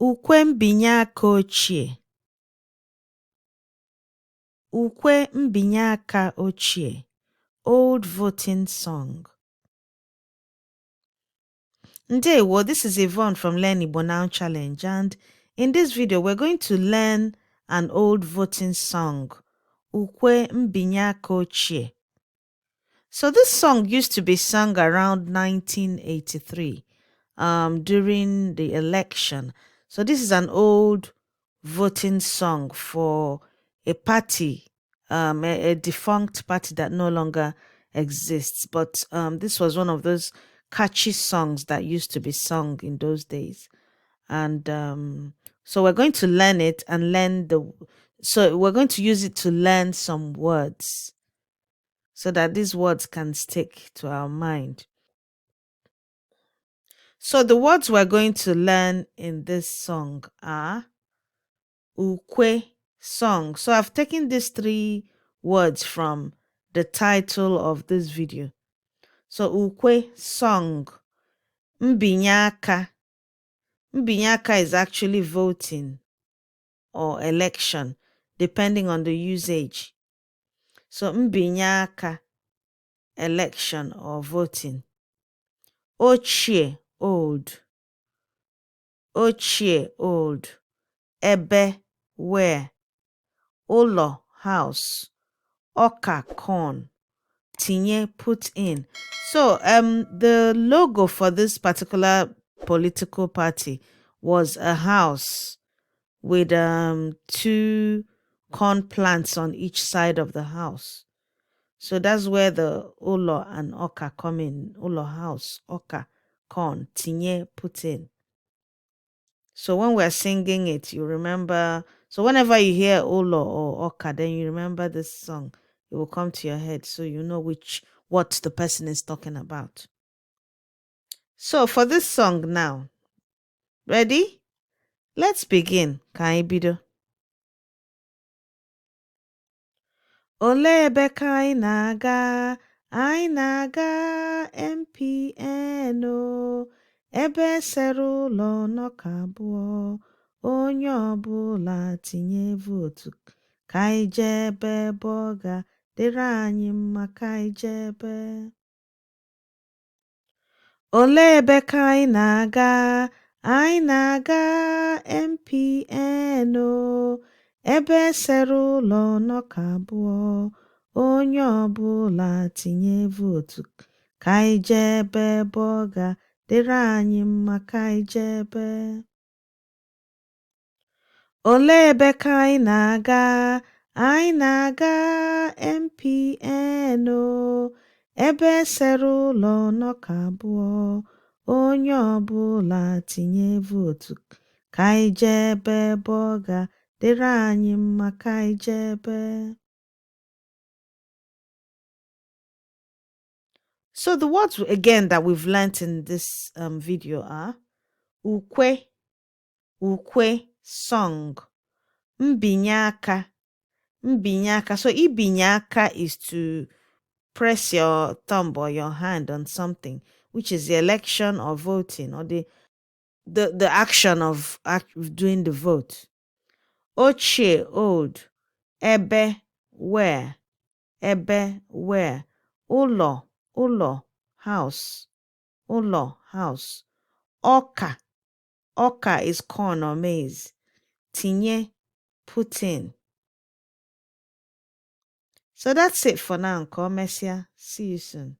Ukwe mbinye aka ochie. Ukwe mbinye aka ochie. Old voting song. Ndewo, this is Yvonne from Learn Igbo Now Challenge, and in this video we're going to learn an old voting song, Ukwe mbinye aka ochie. So this song used to be sung around 1983 during the election. So this is an old voting song for a party, a defunct party that no longer exists. But this was one of those catchy songs that used to be sung in those days. And so we're going to learn it and we're going to use it to learn some words so that these words can stick to our mind. So the words we're going to learn in this song are Ukwe song. So I've taken these three words from the title of this video. So Ukwe song. Mbinyaka. Mbinyaka is actually voting or election, depending on the usage. So Mbinyaka, election or voting. Ochie, old. Ochie, old. Ebe, where. Ụlọ, house. Ọka, corn. Tinye, put in. So the logo for this particular political party was a house with two corn plants on each side of the house. So that's where the ụlọ and ọka come in. Ụlọ, house. Ọka, corn. Tinye, put in. So when we're singing it, you remember. So whenever you hear Olo or Oka, then you remember this song. It will come to your head, so you know what the person is talking about. So for this song now, ready? Let's begin. Kaibido. Ole ebe kai naga, I naga NPN o. Ebe sere ụlọ n'ọka abụọ, onye ọbụla tinye votu, ka anyị jee ebe ọ ga-dịrị anyị mma, ka anyị jee ebe. Olee ebe ka anyị na-aga? Anyị na-aga NPN o. Ebe sere ụlọ n'ọka abụọ, onye ọbụla tinye votu, ka anyị jee ebe ọ ga-dịrị anyị mma, ka anyị jee ebe. Olee ebe ka anyị na-aga? Anyị na-aga NPN o. Ebe sere ụlọ n'ọka abụọ, onye ọbụla tinye votu, ka anyị jee ebe ọ ga-dịrị anyị mma, ka anyị jee ebe. So the words again that we've learnt in this video are Ukwe, Ukwe, song. Mbinyaka, Mbinyaka. So Ibinyaka is to press your thumb or your hand on something, which is the election or voting or the action of doing the vote. Ochie, old. Ebe, where. Ebe, where. Ụlọ, ụlọ, house. Ụlọ, house. Ọka. Ọka is corn or maize. Tinye, put in. So that's it for now. See you soon.